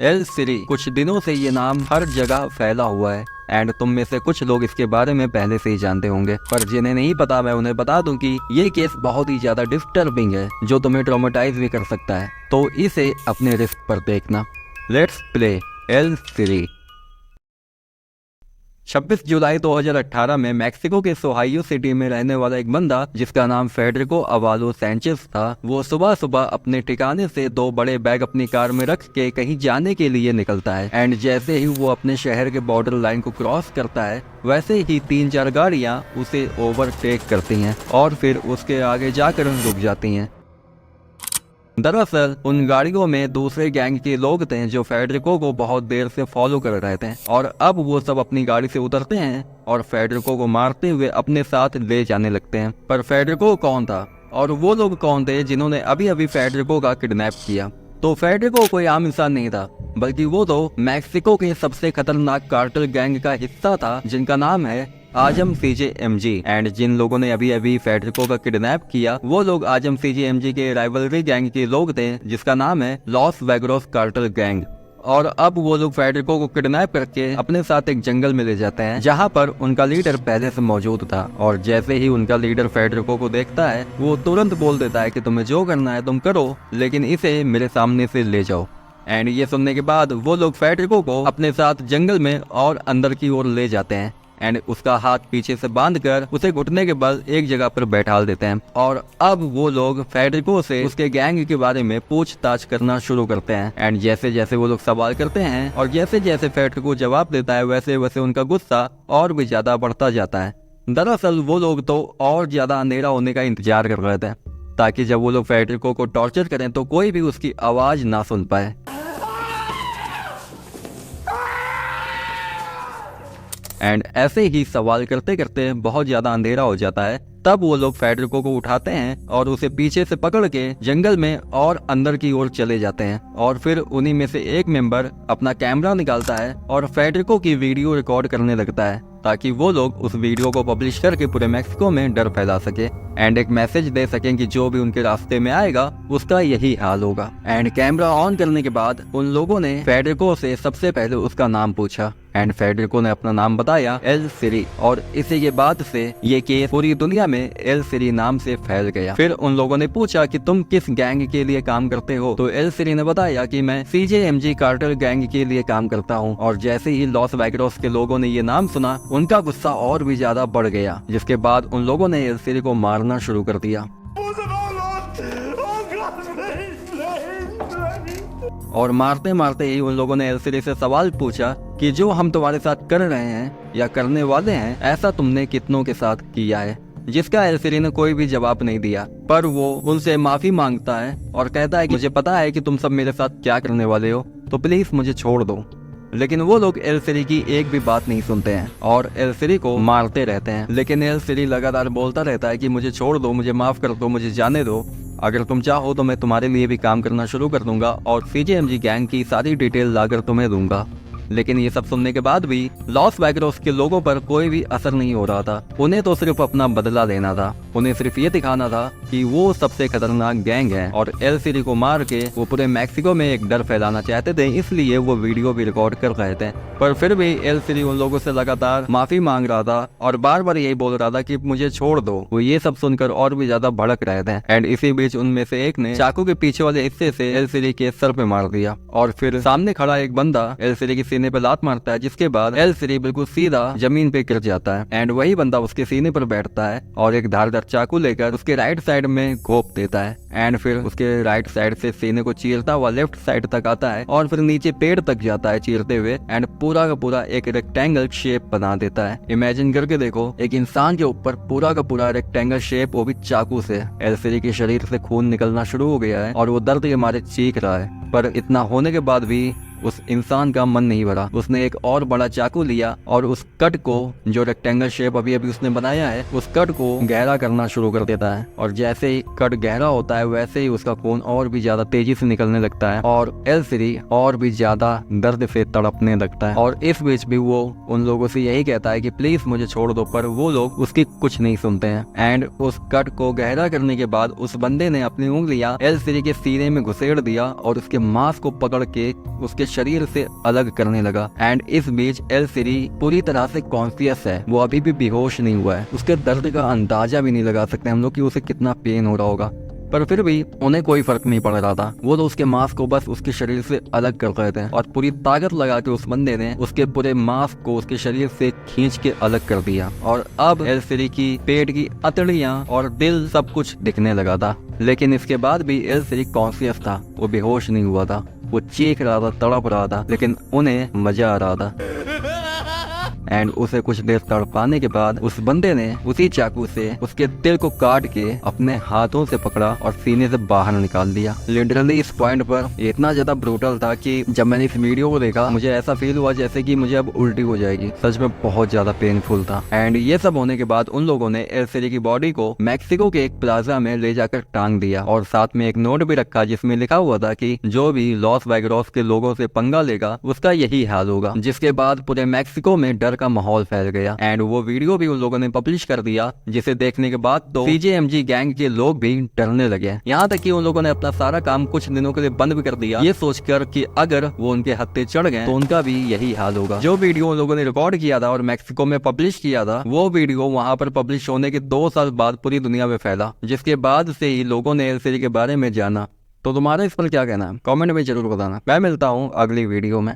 L सीरी। कुछ दिनों से ये नाम हर जगह फैला हुआ है एंड तुम में से कुछ लोग इसके बारे में पहले से ही जानते होंगे, पर जिन्हें नहीं पता मैं उन्हें बता दूं कि ये केस बहुत ही ज्यादा डिस्टर्बिंग है जो तुम्हें ट्रॉमेटाइज भी कर सकता है, तो इसे अपने रिस्क पर देखना। लेट्स प्ले एल सीरी। 26 जुलाई 2018 में मैक्सिको के सोहाइयो सिटी में रहने वाला एक बंदा जिसका नाम फेडरिको अवालो सैंचेज था, वो सुबह सुबह अपने ठिकाने से 2 बड़े बैग अपनी कार में रख के कहीं जाने के लिए निकलता है एंड जैसे ही वो अपने शहर के बॉर्डर लाइन को क्रॉस करता है वैसे ही 3-4 गाड़ियां उसे ओवरटेक करती हैं और फिर उसके आगे जाकर रुक जाती हैं। दरअसल उन गाड़ियों में दूसरे गैंग के लोग थे जो फेडरिको को बहुत देर से फॉलो कर रहे थे और अब वो सब अपनी गाड़ी से उतरते हैं और फेडरिको को मारते हुए अपने साथ ले जाने लगते हैं। पर फेडरिको कौन था और वो लोग कौन थे जिन्होंने अभी अभी फेडरिको का किडनैप किया? तो फेडरिको कोई आम इंसान नहीं था, बल्कि वो तो मैक्सिको के सबसे खतरनाक कार्टेल गैंग का हिस्सा था जिनका नाम है आजम CJMG। एंड जिन लोगों ने अभी अभी फेडरिको का किडनैप किया वो लोग आजम CJMG के राइवलरी गैंग के लोग थे जिसका नाम है लॉस वेगरोस कार्टेल गैंग। और अब वो लोग फेडरिको को किडनैप करके अपने साथ एक जंगल में ले जाते हैं जहाँ पर उनका लीडर पहले से मौजूद था और जैसे ही उनका लीडर फेडरिको को देखता है वो तुरंत बोल देता है कि तुम्हें जो करना है तुम करो, लेकिन इसे मेरे सामने से ले जाओ। एंड ये सुनने के बाद वो लोग फेडरिको को अपने साथ जंगल में और अंदर की ओर ले जाते हैं एंड उसका हाथ पीछे से बांधकर उसे घुटने के बल एक जगह पर बैठा देते हैं और अब वो लोग फेडरिको से उसके गैंग के बारे में पूछताछ करना शुरू करते हैं। एंड जैसे जैसे वो लोग सवाल करते हैं और जैसे जैसे फेडरिको जवाब देता है वैसे वैसे उनका गुस्सा और भी ज्यादा बढ़ता जाता है। दरअसल वो लोग तो और ज्यादा अंधेरा होने का इंतजार कर रहे थे ताकि जब वो लोग फेडरिको को टॉर्चर करें तो कोई भी उसकी आवाज ना सुन पाए। एंड ऐसे ही सवाल करते करते बहुत ज्यादा अंधेरा हो जाता है। तब वो लोग फेडरिको को उठाते हैं और उसे पीछे से पकड़ के जंगल में और अंदर की ओर चले जाते हैं और फिर उन्हीं में से एक मेंबर अपना कैमरा निकालता है और फेडरिको की वीडियो रिकॉर्ड करने लगता है ताकि वो लोग उस वीडियो को पब्लिश करके पूरे मैक्सिको में डर फैला सके एंड एक मैसेज दे सकें कि जो भी उनके रास्ते में आएगा उसका यही हाल होगा। एंड कैमरा ऑन करने के बाद उन लोगों ने फेडरिको से सबसे पहले उसका नाम पूछा एंड फेडरिको ने अपना नाम बताया एल सीरी और इसी के बाद से ये केस पूरी दुनिया में एल सीरी नाम से फैल गया। फिर उन लोगों ने पूछा कि तुम किस गैंग के लिए काम करते हो, तो एल सीरी ने बताया कि मैं CJMG कार्टेल गैंग के लिए काम करता हूँ। और जैसे ही लॉस वेगरोस के लोगों ने ये नाम सुना उनका गुस्सा और भी ज्यादा बढ़ गया, जिसके बाद उन लोगों ने एल सीरी को मारना शुरू कर दिया। और मारते मारते ही उन लोगों ने एल सीरी से सवाल पूछा कि जो हम तुम्हारे साथ कर रहे हैं या करने वाले हैं ऐसा तुमने कितनों के साथ किया है, जिसका एल सीरी ने कोई भी जवाब नहीं दिया। पर वो उनसे माफी मांगता है और कहता है कि मुझे पता है कि तुम सब मेरे साथ क्या करने वाले हो, तो प्लीज मुझे छोड़ दो। लेकिन वो लोग एल सीरी की एक भी बात नहीं सुनते हैं और एल सीरी को मारते रहते हैं। लेकिन एल सीरी लगातार बोलता रहता है कि मुझे छोड़ दो, मुझे माफ कर दो, मुझे जाने दो, अगर तुम चाहो तो मैं तुम्हारे लिए भी काम करना शुरू कर दूंगा और CJMG गैंग की सारी डिटेल लाकर तुम्हें दूंगा। लेकिन ये सब सुनने के बाद भी लॉस वेगरोस के लोगों पर कोई भी असर नहीं हो रहा था। उन्हें तो सिर्फ अपना बदला लेना था, उन्हें सिर्फ ये दिखाना था कि वो सबसे खतरनाक गैंग है और एल सीरी को मार के वो पूरे मैक्सिको में एक डर फैलाना चाहते थे, इसलिए वो वीडियो भी रिकॉर्ड कर रहे थे। पर फिर भी एल सीरी उन लोगों से लगातार माफी मांग रहा था और बार बार यही बोल रहा था कि मुझे छोड़ दो। वो ये सब सुनकर और भी ज्यादा भड़क रहे थे एंड इसी बीच उनमें से एक ने चाकू के पीछे वाले हिस्से से एल सीरी के सर पे मार दिया और फिर सामने खड़ा एक बंदा एल सीरी की सीने पे लात मारता है, जिसके बाद एल सीरी बिल्कुल सीधा जमीन पे गिर जाता है एंड वही बंदा उसके सीने पर बैठता है और एक धारदार चाकू लेकर उसके राइट साइड में घोप देता है एंड फिर उसके राइट साइड से सीने को चीरता हुआ लेफ्ट साइड तक आता है और फिर नीचे पेड़ तक जाता है चीरते हुए एंड पूरा का पूरा एक रेक्टेंगल शेप बना देता है। इमेजिन करके देखो, एक इंसान के ऊपर पूरा का पूरा रेक्टेंगल शेप, वो भी चाकू से। एल सीरी के शरीर से खून निकलना शुरू हो गया है और वो दर्द के मारे चीख रहा है, पर इतना होने के बाद भी उस इंसान का मन नहीं भरा। उसने एक और बड़ा चाकू लिया और उस कट को, जो रेक्टेंगल शेप अभी अभी उसने बनाया है, उस कट को गहरा करना शुरू कर देता है और जैसे ही कट गहरा होता है वैसे ही उसका खून और भी ज्यादा तेजी से निकलने लगता है और एल सीरी और भी ज्यादा दर्द से तड़पने लगता है। और इस बीच भी वो उन लोगों से यही कहता है कि प्लीज मुझे छोड़ दो, पर वो लोग उसकी कुछ नहीं सुनते हैं। एंड उस कट को गहरा करने के बाद उस बंदे ने अपनी उंगलियां एल सीरी के सीने में घुसेड़ दिया और उसके मांस को पकड़ के उसके शरीर से अलग करने लगा। एंड इस बीच एल सीरी पूरी तरह से कॉन्शियस है, वो अभी भी बेहोश नहीं हुआ है। उसके दर्द का अंदाजा भी नहीं लगा सकते हम लोग कि उसे कितना पेन हो रहा होगा, पर फिर भी उन्हें कोई फर्क नहीं पड़ रहा था। वो तो उसके मांस को बस उसके शरीर से अलग कर रहे थे और पूरी ताकत लगा के उस बंदे ने उसके पूरे मांस को उसके शरीर से खींच के अलग कर दिया। और अब एल सीरी की पेट की अतड़ियां और दिल सब कुछ दिखने लगा था। लेकिन इसके बाद भी एल सीरी कॉन्शियस था, वो बेहोश नहीं हुआ था। वो चीख रहा था, तड़प रहा था, लेकिन उन्हें मजा आ रहा था। एंड उसे कुछ देर तड़पाने के बाद उस बंदे ने उसी चाकू से उसके दिल को काट के अपने हाथों से पकड़ा और सीने से बाहर निकाल दिया। लिटरली इस पॉइंट पर इतना ज्यादा ब्रूटल था कि जब मैंने इस वीडियो को देखा मुझे ऐसा फील हुआ जैसे कि मुझे अब उल्टी हो जाएगी। सच में बहुत ज्यादा पेनफुल था। एंड ये सब होने के बाद उन लोगों ने एल सीरी की बॉडी को मैक्सिको के एक प्लाजा में ले जाकर टांग दिया और साथ में एक नोट भी रखा जिसमें लिखा हुआ था कि जो भी लॉस वेगास के लोगों से पंगा लेगा उसका यही हाल होगा। जिसके बाद पूरे मैक्सिको में डर का माहौल फैल गया। एंड वो वीडियो भी उन लोगों ने पब्लिश कर दिया, जिसे देखने के बाद तो सीजेएमजी गैंग के लोग भी डरने लगे। यहाँ तक कि उन लोगों ने अपना सारा काम कुछ दिनों के लिए बंद भी कर दिया, ये सोचकर कि अगर वो उनके हत्थे चढ़ गए तो उनका भी यही हाल होगा। जो वीडियो उन लोगों ने रिकॉर्ड किया था और मैक्सिको में पब्लिश किया था, वो वीडियो वहाँ पर पब्लिश होने के 2 साल बाद पूरी दुनिया में फैला, जिसके बाद से ही लोगों ने एल सीरी के बारे में जाना। तो तुम्हारा इस पर क्या कहना है कमेंट में जरूर बताना। मैं मिलता हूँ अगली वीडियो में।